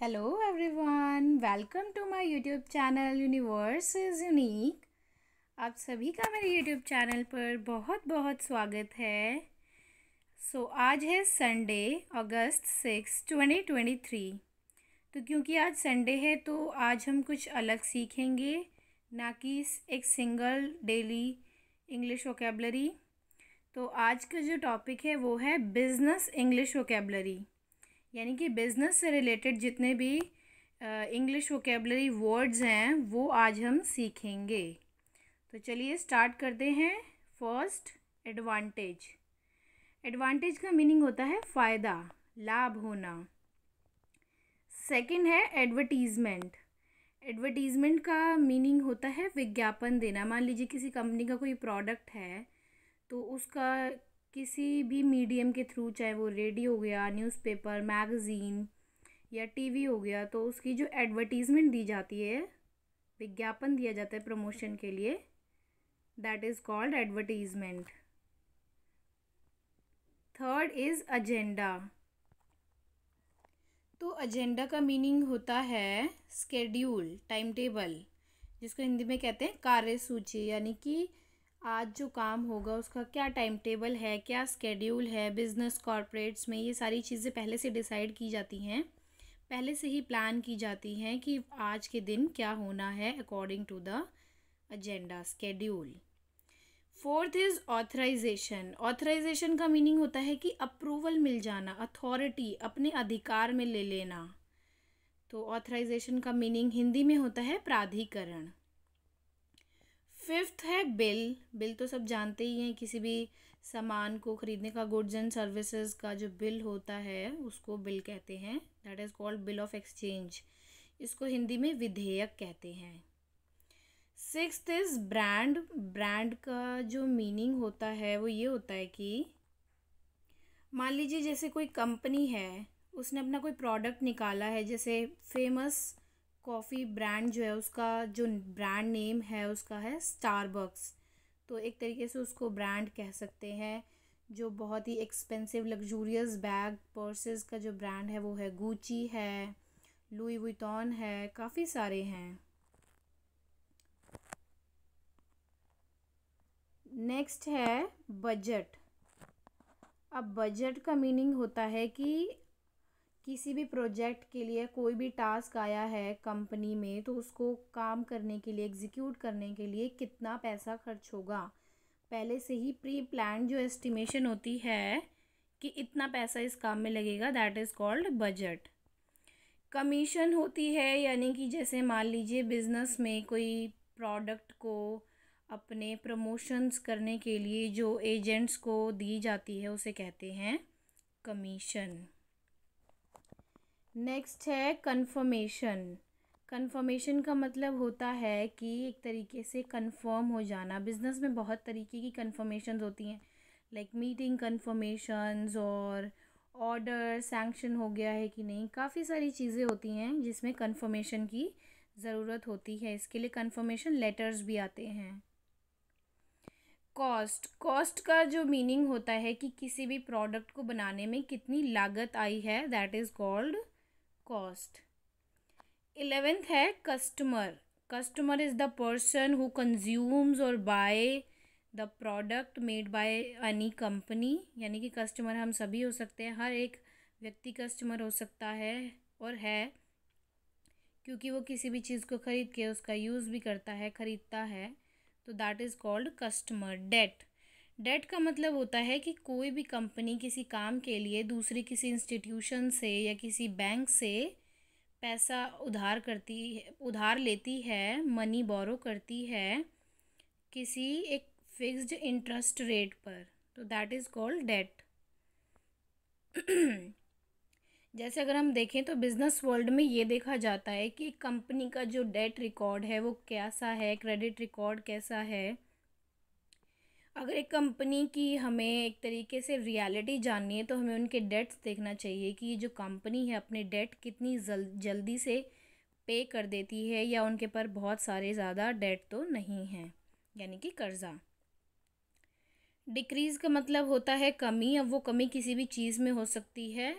Hello everyone, welcome to my YouTube channel Universe is Unique। आप सभी का मेरे YouTube चैनल पर बहुत बहुत स्वागत है। आज है संडे अगस्त 6 2023। तो क्योंकि आज संडे है तो आज हम कुछ अलग सीखेंगे, ना कि एक सिंगल डेली इंग्लिश वोकेबलरी। तो आज का जो टॉपिक है वो है बिज़नेस इंग्लिश वोकेबलरी, यानी कि बिज़नेस से रिलेटेड जितने भी इंग्लिश वोकेबलरी वर्ड्स हैं वो आज हम सीखेंगे। तो चलिए स्टार्ट करते हैं। First, advantage. एडवांटेज का मीनिंग होता है फ़ायदा, लाभ होना। सेकंड है एडवर्टीज़मेंट। एडवर्टीज़मेंट का मीनिंग होता है विज्ञापन देना। मान लीजिए किसी कंपनी का कोई प्रोडक्ट है तो उसका किसी भी मीडियम के थ्रू, चाहे वो रेडियो हो गया, न्यूज़पेपर, मैगज़ीन या टीवी हो गया, तो उसकी जो एडवर्टीज़मेंट दी जाती है, विज्ञापन दिया जाता है प्रमोशन के लिए, that is called advertisement. Third is agenda. तो एजेंडा का मीनिंग होता है स्केड्यूल, टाइम टेबल, जिसको हिंदी में कहते हैं कार्यसूची। यानी कि आज जो काम होगा उसका क्या टाइम टेबल है, क्या स्केड्यूल है। बिज़नेस कॉर्पोरेट्स में ये सारी चीज़ें पहले से डिसाइड की जाती हैं, पहले से ही प्लान की जाती हैं कि आज के दिन क्या होना है according to the agenda, schedule. Fourth is authorisation. Authorisation का मीनिंग होता है कि अप्रूवल मिल जाना, अथॉरिटी, अपने अधिकार में ले लेना। तो ऑथराइजेशन का मीनिंग हिंदी में होता है प्राधिकरण। फिफ्थ है बिल। बिल तो सब जानते ही हैं, किसी भी सामान को खरीदने का, गुड्स एंड सर्विसेज का जो बिल होता है उसको बिल कहते हैं, that is called bill of exchange. इसको हिंदी में विधेयक कहते हैं। Sixth is brand. ब्रांड का जो मीनिंग होता है वो ये होता है कि मान लीजिए जैसे कोई कंपनी है, उसने अपना कोई प्रोडक्ट निकाला है, जैसे फेमस कॉफ़ी ब्रांड जो है उसका जो ब्रांड नेम है उसका है स्टारबक्स, तो एक तरीके से उसको ब्रांड कह सकते हैं। जो बहुत ही एक्सपेंसिव लग्जूरियस बैग पर्सेस का जो ब्रांड है वो है गुची है, लुई वुइटॉन है, काफ़ी सारे हैं। नेक्स्ट है बजट। अब बजट का मीनिंग होता है कि किसी भी प्रोजेक्ट के लिए कोई भी टास्क आया है कंपनी में, तो उसको काम करने के लिए, एग्जीक्यूट करने के लिए कितना पैसा खर्च होगा, पहले से ही प्री प्लान जो एस्टिमेशन होती है कि इतना पैसा इस काम में लगेगा, that is called budget. Commission होती है, यानी कि जैसे मान लीजिए बिज़नेस में कोई प्रोडक्ट को अपने प्रमोशंस करने के लिए जो एजेंट्स को दी जाती है उसे कहते हैं कमीशन। नेक्स्ट है कंफर्मेशन। कंफर्मेशन का मतलब होता है कि एक तरीके से कंफर्म हो जाना। बिज़नेस में बहुत तरीके की कंफर्मेशंस होती हैं, लाइक मीटिंग कंफर्मेशंस और ऑर्डर सैंक्शन हो गया है कि नहीं, काफ़ी सारी चीज़ें होती हैं जिसमें कंफर्मेशन की ज़रूरत होती है। इसके लिए कंफर्मेशन लेटर्स भी आते हैं। कॉस्ट। कॉस्ट का जो मीनिंग होता है कि किसी भी प्रोडक्ट को बनाने में कितनी लागत आई है, that is called cost. 11th है customer. Customer is the person who consumes or buy the product made by any company. यानी कि कस्टमर हम सभी हो सकते हैं, हर एक व्यक्ति कस्टमर हो सकता है और है, क्योंकि वो किसी भी चीज़ को ख़रीद के उसका यूज़ भी करता है, ख़रीदता है, तो that is called customer. Debt. Debt का मतलब होता है कि कोई भी कंपनी किसी काम के लिए दूसरी किसी इंस्टीट्यूशन से या किसी बैंक से पैसा उधार लेती है, मनी बोरो करती है किसी एक फिक्स्ड इंटरेस्ट रेट पर, तो दैट इज़ कॉल्ड डेट। जैसे अगर हम देखें तो बिज़नेस वर्ल्ड में ये देखा जाता है कि कंपनी का जो डेट रिकॉर्ड है वो कैसा है, क्रेडिट रिकॉर्ड कैसा है। अगर एक कंपनी की हमें एक तरीके से रियलिटी जाननी है तो हमें उनके डेट्स देखना चाहिए कि ये जो कंपनी है अपने डेट कितनी जल्दी से पे कर देती है, या उनके पर बहुत सारे ज़्यादा डेट तो नहीं हैं, यानी कि कर्ज़ा। डिक्रीज़ का मतलब होता है कमी। अब वो कमी किसी भी चीज़ में हो सकती है,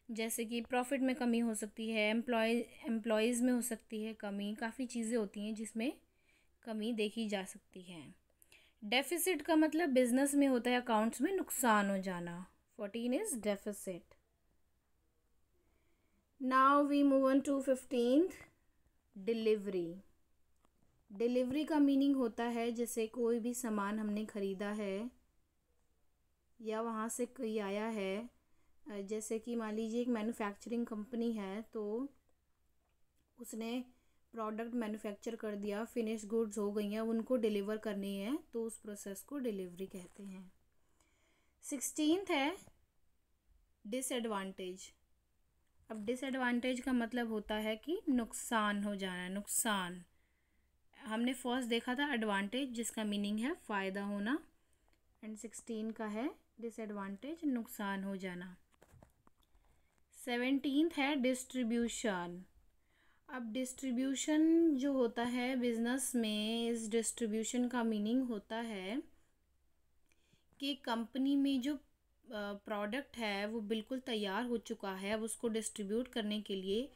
जैसे कि प्रॉफिट में कमी हो सकती है, एम्प्लॉयज़ में हो सकती है कमी, काफ़ी चीज़ें होती हैं जिसमें कमी देखी जा सकती है। डेफिसिट का मतलब बिजनेस में होता है अकाउंट्स में नुकसान हो जाना। 14 is deficit. Now we move on to 15th, delivery. Delivery का मीनिंग होता है जैसे कोई भी सामान हमने ख़रीदा है या वहाँ से कोई आया है, जैसे कि मान लीजिए एक मैन्युफैक्चरिंग कंपनी है तो उसने प्रोडक्ट मैन्युफैक्चर कर दिया, फिनिश गुड्स हो गई हैं, उनको डिलीवर करनी है तो उस प्रोसेस को डिलीवरी कहते हैं। 16th है डिसएडवांटेज। अब डिसएडवांटेज का मतलब होता है कि नुकसान हो जाना, नुकसान। हमने फर्स्ट देखा था एडवांटेज जिसका मीनिंग है फ़ायदा होना, एंड 16 का है डिसएडवांटेज, नुकसान हो जाना। 17th है डिस्ट्रीब्यूशन। अब डिस्ट्रीब्यूशन जो होता है बिज़नेस में, इस डिस्ट्रीब्यूशन का मीनिंग होता है कि कंपनी में जो प्रोडक्ट है वो बिल्कुल तैयार हो चुका है, अब उसको डिस्ट्रीब्यूट करने के लिए,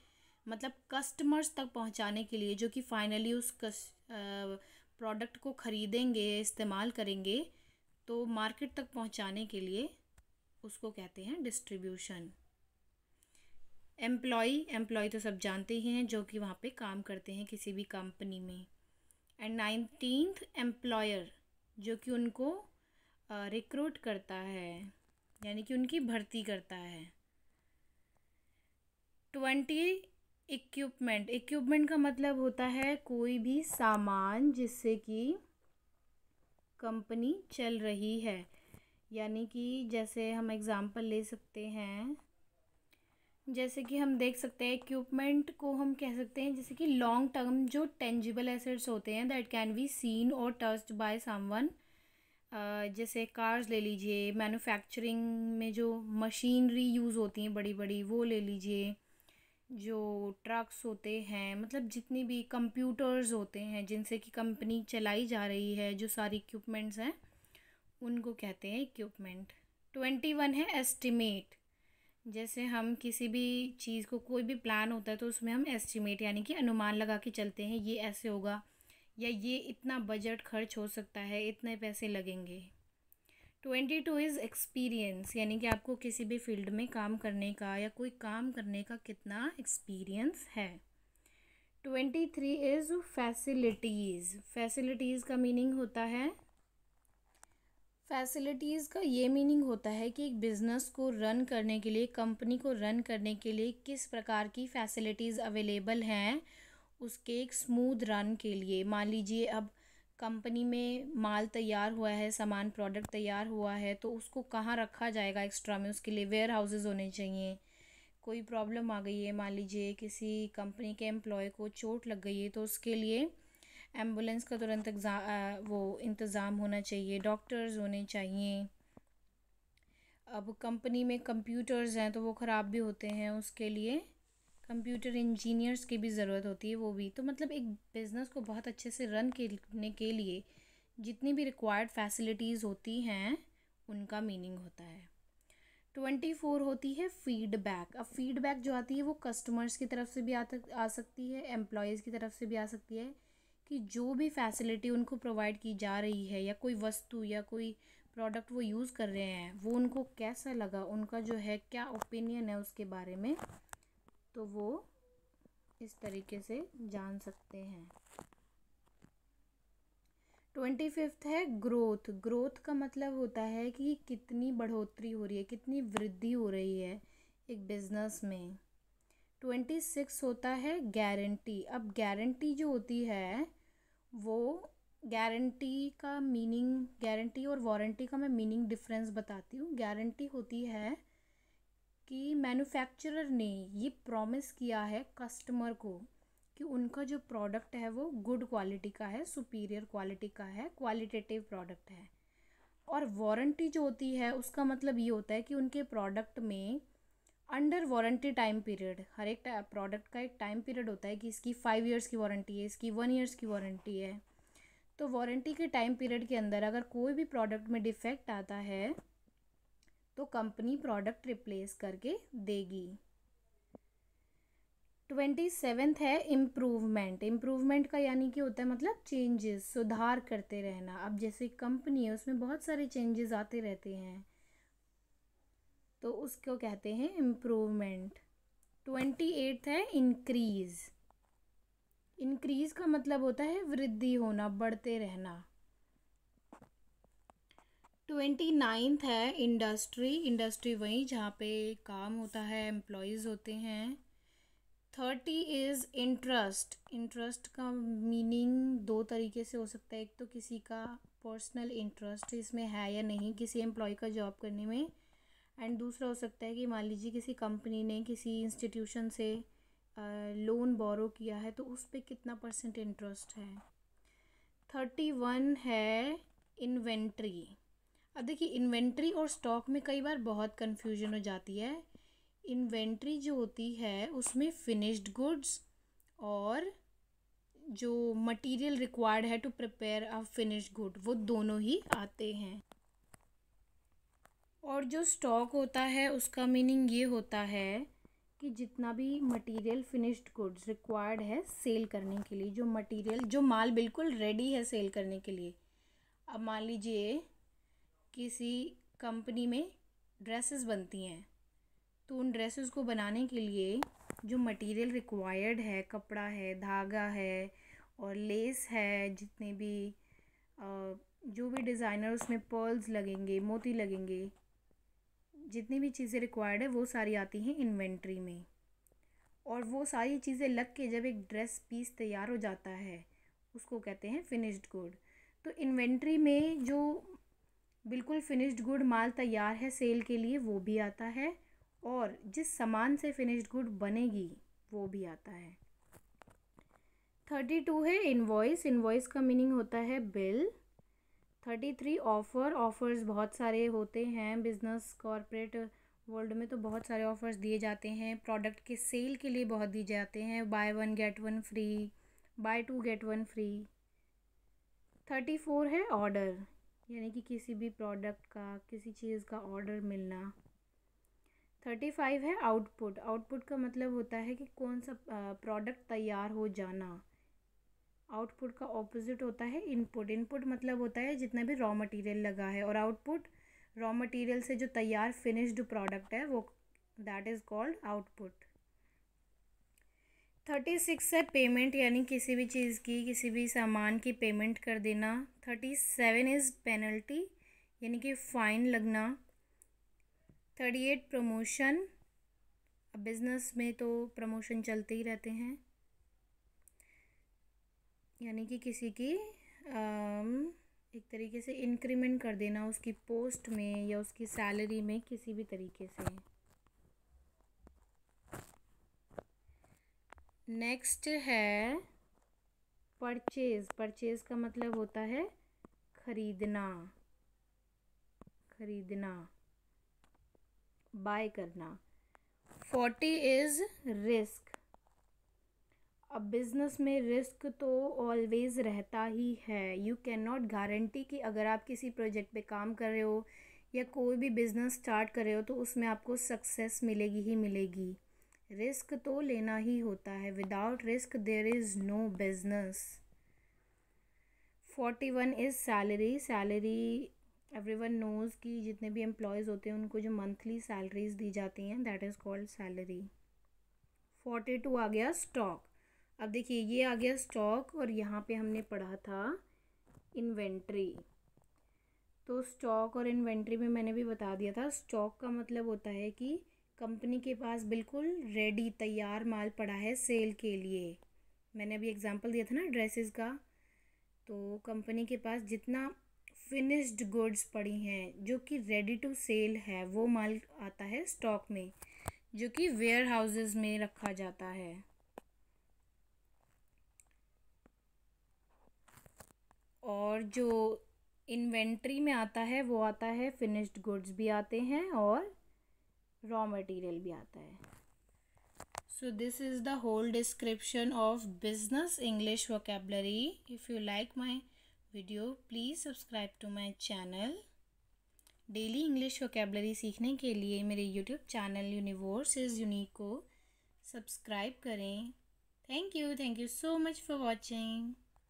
मतलब कस्टमर्स तक पहुंचाने के लिए, जो कि फाइनली उस प्रोडक्ट को ख़रीदेंगे, इस्तेमाल करेंगे, तो मार्केट तक पहुंचाने के लिए उसको कहते हैं डिस्ट्रीब्यूशन। एम्प्लॉय तो सब जानते ही हैं जो कि वहाँ पे काम करते हैं किसी भी कंपनी में। एंड 19th एम्प्लॉयर, जो कि उनको रिक्रूट करता है यानी कि उनकी भर्ती करता है। 20 इक्विपमेंट। इक्विपमेंट का मतलब होता है कोई भी सामान जिससे कि कंपनी चल रही है, यानी कि जैसे हम एग्ज़ाम्पल ले सकते हैं, जैसे कि हम देख सकते हैं इक्विपमेंट को हम कह सकते हैं जैसे कि लॉन्ग टर्म जो टेंजिबल एसेट्स होते हैं दैट कैन बी सीन और टच्ड बाय समवन। जैसे कार्स ले लीजिए, मैन्युफैक्चरिंग में जो मशीनरी यूज़ होती हैं बड़ी बड़ी वो ले लीजिए, जो ट्रक्स होते हैं, मतलब जितनी भी कंप्यूटर्स होते हैं जिनसे कि कंपनी चलाई जा रही है, जो सारी इक्विपमेंट्स हैं उनको कहते हैं इक्विपमेंट। 21 है एस्टिमेट। जैसे हम किसी भी चीज़ को, कोई भी प्लान होता है तो उसमें हम एस्टिमेट यानी कि अनुमान लगा के चलते हैं, ये ऐसे होगा या ये इतना बजट खर्च हो सकता है, इतने पैसे लगेंगे। 22 इज़ एक्सपीरियंस, यानी कि आपको किसी भी फील्ड में काम करने का या कोई काम करने का कितना एक्सपीरियंस है। 23 इज़ फैसिलिटीज़। फैसिलिटीज़ का मीनिंग होता है, फैसिलिटीज़ का ये मीनिंग होता है कि एक बिज़नेस को रन करने के लिए, कंपनी को रन करने के लिए किस प्रकार की फ़ैसिलिटीज़ अवेलेबल हैं उसके एक स्मूथ रन के लिए। मान लीजिए अब कंपनी में माल तैयार हुआ है, सामान प्रोडक्ट तैयार हुआ है, तो उसको कहाँ रखा जाएगा एक्स्ट्रा में, उसके लिए वेयर हाउसेज़ होने चाहिए। कोई प्रॉब्लम आ गई है, मान लीजिए किसी कंपनी के एम्प्लॉय को चोट लग गई है, तो उसके लिए एम्बुलेंस का तुरंत वो इंतज़ाम होना चाहिए, डॉक्टर्स होने चाहिए। अब कंपनी में कंप्यूटर्स हैं तो वो ख़राब भी होते हैं, उसके लिए कंप्यूटर इंजीनियर्स की भी ज़रूरत होती है, वो भी। तो मतलब एक बिज़नेस को बहुत अच्छे से रन करने के लिए जितनी भी रिक्वायर्ड फैसिलिटीज़ होती हैं उनका मीनिंग होता है। 24 होती है फीडबैक। अब फीडबैक जो आती है वो कस्टमर्स की तरफ से भी आ सकती है, एम्प्लॉयज़ की तरफ से भी आ सकती है, कि जो भी फैसिलिटी उनको प्रोवाइड की जा रही है या कोई वस्तु या कोई प्रोडक्ट वो यूज़ कर रहे हैं वो उनको कैसा लगा, उनका जो है क्या ओपिनियन है उसके बारे में, तो वो इस तरीके से जान सकते हैं। 25 है ग्रोथ। ग्रोथ का मतलब होता है कि कितनी बढ़ोतरी हो रही है, कितनी वृद्धि हो रही है एक बिज़नेस में। 26 होता है गारंटी। अब गारंटी जो होती है वो, गारंटी का मीनिंग, गारंटी और वारंटी का मैं मीनिंग डिफरेंस बताती हूँ। गारंटी होती है कि मैन्युफैक्चरर ने ये प्रॉमिस किया है कस्टमर को कि उनका जो प्रोडक्ट है वो गुड क्वालिटी का है, सुपीरियर क्वालिटी का है, क्वालिटेटिव प्रोडक्ट है। और वारंटी जो होती है उसका मतलब ये होता है कि उनके प्रोडक्ट में अंडर वारंटी टाइम पीरियड, हर एक प्रोडक्ट का एक टाइम पीरियड होता है कि इसकी 5 ईयर्स की वारंटी है, इसकी 1 ईयर्स की वारंटी है। तो वारंटी के टाइम पीरियड के अंदर अगर कोई भी प्रोडक्ट में डिफेक्ट आता है तो कंपनी प्रोडक्ट रिप्लेस करके देगी। 27 है इम्प्रूवमेंट। इम्प्रूवमेंट का यानी कि होता है मतलब चेंजेस, सुधार करते रहना। अब जैसे कंपनी है उसमें बहुत सारे चेंजेस आते रहते हैं तो उसको कहते हैं इम्प्रूवमेंट। 28 है इंक्रीज। इंक्रीज का मतलब होता है वृद्धि होना, बढ़ते रहना। 29 है इंडस्ट्री। इंडस्ट्री वहीं जहाँ पे काम होता है, एम्प्लॉयज़ होते हैं। 30 इज़ इंटरेस्ट। इंटरेस्ट का मीनिंग दो तरीके से हो सकता है। एक तो किसी का पर्सनल इंटरेस्ट इसमें है या नहीं किसी एम्प्लॉय का जॉब करने में, एंड दूसरा हो सकता है कि मान लीजिए किसी कंपनी ने किसी इंस्टीट्यूशन से लोन बोरो किया है तो उस पर कितना % इंटरेस्ट है। 31 है इन्वेंट्री। अब देखिए इन्वेंट्री और स्टॉक में कई बार बहुत कन्फ्यूजन हो जाती है। इन्वेंट्री जो होती है उसमें फिनिश्ड गुड्स और जो मटेरियल रिक्वायर्ड है to prepare a finished good वो दोनों ही आते हैं। और जो स्टॉक होता है उसका मीनिंग ये होता है कि जितना भी मटेरियल फिनिश्ड गुड्स रिक्वायर्ड है सेल करने के लिए, जो मटेरियल जो माल बिल्कुल रेडी है सेल करने के लिए। अब मान लीजिए किसी कंपनी में ड्रेसेस बनती हैं तो उन ड्रेसेस को बनाने के लिए जो मटेरियल रिक्वायर्ड है, कपड़ा है, धागा है और लेस है, जितने भी जो भी डिज़ाइनर उसमें पर्ल्स लगेंगे, मोती लगेंगे, जितनी भी चीज़ें रिक्वायर्ड है वो सारी आती हैं इन्वेंट्री में। और वो सारी चीज़ें लग के जब एक ड्रेस पीस तैयार हो जाता है उसको कहते हैं फिनिश्ड गुड। तो इन्वेंट्री में जो बिल्कुल फिनिश्ड गुड माल तैयार है सेल के लिए वो भी आता है, और जिस सामान से फिनिश्ड गुड बनेगी वो भी आता है। 32 है इनवॉइस। इनवॉइस का मीनिंग होता है बिल। 33 ऑफ़र। ऑफ़र्स बहुत सारे होते हैं बिज़नेस कॉरपोरेट वर्ल्ड में, तो बहुत सारे ऑफ़र्स दिए जाते हैं प्रोडक्ट के सेल के लिए, बहुत दिए जाते हैं। Buy 1 get 1 free, buy 2 get 1 free. 34 है ऑर्डर, यानी कि किसी भी प्रोडक्ट का, किसी चीज़ का ऑर्डर मिलना। 35 है आउटपुट। आउटपुट का मतलब होता है कि कौन सा प्रोडक्ट तैयार हो जाना। आउटपुट का ऑपोजिट होता है इनपुट। इनपुट मतलब होता है जितना भी रॉ मटेरियल लगा है, और आउटपुट रॉ मटेरियल से जो तैयार फिनिश्ड प्रोडक्ट है वो, दैट इज़ कॉल्ड आउटपुट। 36 है पेमेंट, यानी किसी भी चीज़ की, किसी भी सामान की पेमेंट कर देना। 37 इज़ पेनल्टी, यानी कि फ़ाइन लगना। 38 प्रमोशन। अब बिज़नेस में तो प्रमोशन चलते ही रहते हैं, यानी कि किसी की एक तरीके से इंक्रीमेंट कर देना उसकी पोस्ट में या उसकी सैलरी में, किसी भी तरीके से। नेक्स्ट है परचेज। परचेज का मतलब होता है खरीदना, खरीदना, बाय करना। 40 इज़ रिस्क। अब बिज़नेस में रिस्क तो ऑलवेज रहता ही है। यू कैन नॉट गारंटी कि अगर आप किसी प्रोजेक्ट पे काम कर रहे हो या कोई भी बिज़नेस स्टार्ट कर रहे हो तो उसमें आपको सक्सेस मिलेगी ही मिलेगी। रिस्क तो लेना ही होता है। Without risk there is no business. 41 is salary. Salary everyone knows कि जितने भी एम्प्लॉयज़ होते हैं उनको जो मंथली सैलरीज दी जाती हैं दैट इज़ कॉल्ड सैलरी। 42 आ गया स्टॉक। अब देखिए ये आ गया स्टॉक, और यहाँ पे हमने पढ़ा था इन्वेंट्री। तो स्टॉक और इन्वेंट्री में मैंने भी बता दिया था। स्टॉक का मतलब होता है कि कंपनी के पास बिल्कुल रेडी तैयार माल पड़ा है सेल के लिए। मैंने अभी एग्जांपल दिया था ना ड्रेसेस का, तो कंपनी के पास जितना फिनिश्ड गुड्स पड़ी हैं जो कि रेडी टू सेल है वो माल आता है स्टॉक में, जो कि वेयर हाउसेस में रखा जाता है। और जो इन्वेंट्री में आता है वो आता है फिनिश्ड गुड्स भी आते हैं और रॉ मटेरियल भी आता है। So this is the whole description of business English vocabulary. If you like my video, please subscribe to my channel. Daily English vocabulary सीखने के लिए मेरे YouTube channel universe is unique को सब्सक्राइब करें। Thank you so much for watching.